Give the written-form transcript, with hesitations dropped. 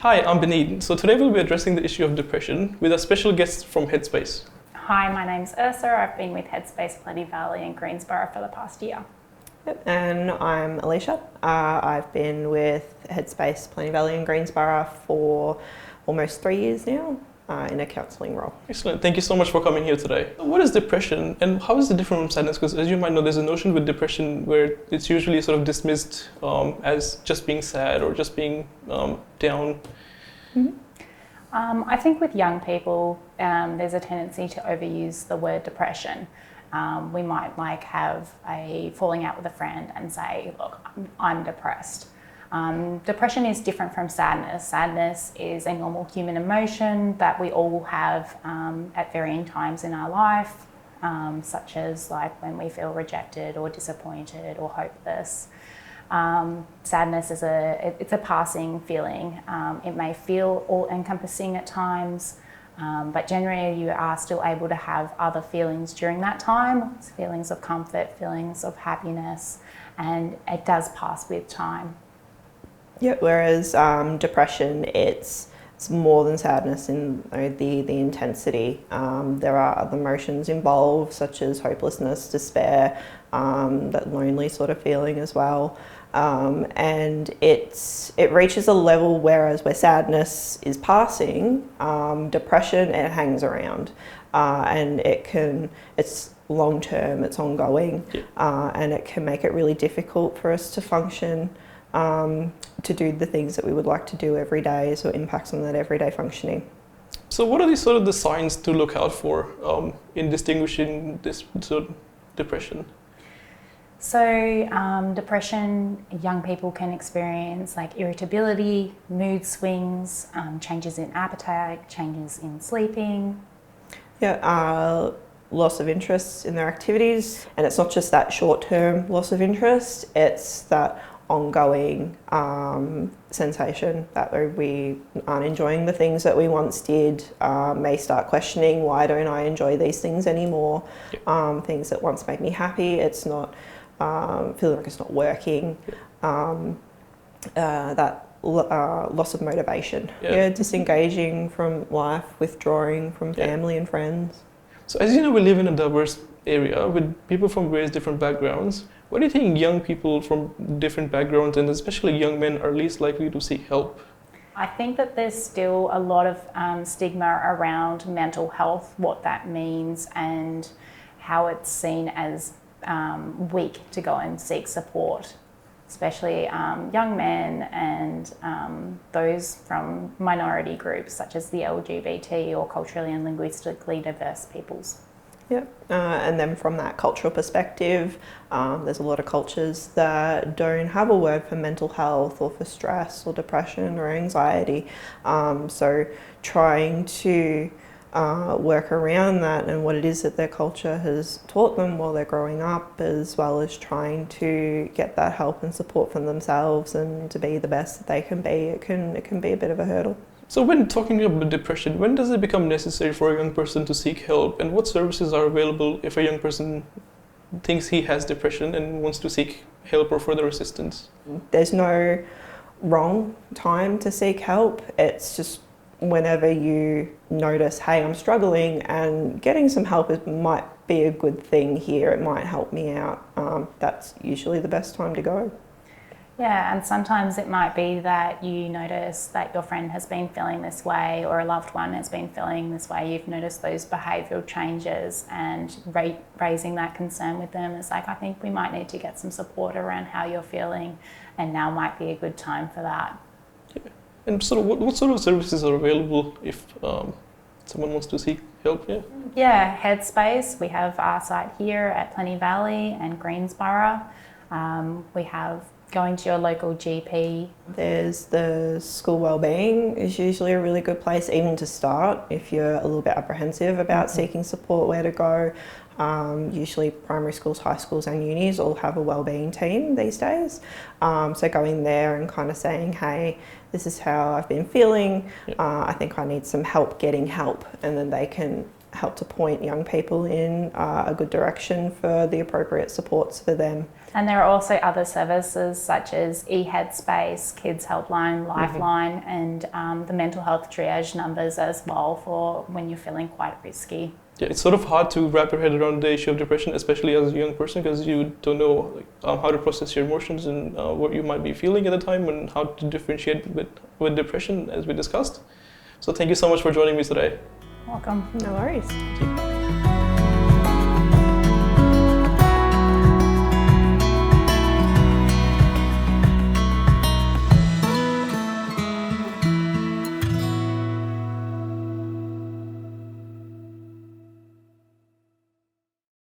Hi, I'm Benid. So today we'll be addressing the issue of depression with a special guest from Headspace. Hi, my name's Ursa. I've been with Headspace Plenty Valley and Greensboro for the past year. And I'm Alicia. I've been with Headspace Plenty Valley in Greensboro for almost 3 years now in a counselling role. Excellent. Thank you so much for coming here today. What is depression and how is it different from sadness? Because as you might know, there's a notion with depression where it's usually sort of dismissed as just being sad or just being down. Mm-hmm. I think with young people, there's a tendency to overuse the word depression. We might have a falling out with a friend and say, look, I'm depressed. Depression is different from sadness. Sadness is a normal human emotion that we all have at varying times in our life, such as when we feel rejected or disappointed or hopeless. Sadness is a passing feeling. It may feel all-encompassing at times, but generally you are still able to have other feelings during that time, feelings of comfort, feelings of happiness, and it does pass with time. Yeah, whereas depression, it's more than sadness in the intensity. There are other emotions involved, such as hopelessness, despair, that lonely sort of feeling as well. And it reaches a level whereas where sadness is passing, depression, it hangs around, and it's long term, it's ongoing, and it can make it really difficult for us to function, to do the things that we would like to do every day, so it impacts on that everyday functioning. So what are these sort of the signs to look out for in distinguishing this sort of depression? So depression, young people can experience irritability, mood swings, changes in appetite, changes in sleeping. Yeah, loss of interest in their activities, and it's not just that short-term loss of interest, it's that ongoing sensation that we aren't enjoying the things that we once did, may start questioning, why don't I enjoy these things anymore? Things that once made me happy, it's not, feeling like it's not working. That loss of motivation, disengaging from life, withdrawing from family and friends. So as you know, we live in a diverse area with people from various different backgrounds. What do you think young people from different backgrounds, and especially young men, are least likely to seek help? I think that there's still a lot of stigma around mental health, what that means, and how it's seen as weak to go and seek support, especially young men and those from minority groups such as the LGBT or culturally and linguistically diverse peoples. Yeah, and then from that cultural perspective, there's a lot of cultures that don't have a word for mental health or for stress or depression or anxiety. So trying to work around that and what it is that their culture has taught them while they're growing up, as well as trying to get that help and support from themselves and to be the best that they can be, it can be a bit of a hurdle. So when talking about depression, when does it become necessary for a young person to seek help, and what services are available if a young person thinks he has depression and wants to seek help or further assistance? There's no wrong time to seek help. It's just whenever you notice, hey, I'm struggling, and getting some help might be a good thing here, it might help me out. That's usually the best time to go. Yeah, and sometimes it might be that you notice that your friend has been feeling this way or a loved one has been feeling this way. You've noticed those behavioural changes, and raising that concern with them is I think we might need to get some support around how you're feeling, and now might be a good time for that. Yeah. And sort of what sort of services are available if someone wants to seek help? Yeah, Headspace. We have our site here at Plenty Valley and Greensboro. We have going to your local GP. There's the school wellbeing is usually a really good place even to start if you're a little bit apprehensive about seeking support, where to go. Usually primary schools, high schools and unis all have a wellbeing team these days. So going there and kind of saying, hey, this is how I've been feeling, I think I need some help getting help, and then they can help to point young people in a good direction for the appropriate supports for them. And there are also other services such as eHeadspace, Kids Helpline, Lifeline, and the mental health triage numbers as well for when you're feeling quite risky. Yeah, it's sort of hard to wrap your head around the issue of depression, especially as a young person, because you don't know how to process your emotions and what you might be feeling at the time and how to differentiate with depression, as we discussed. So thank you so much for joining me today. Welcome. No worries. Thank you.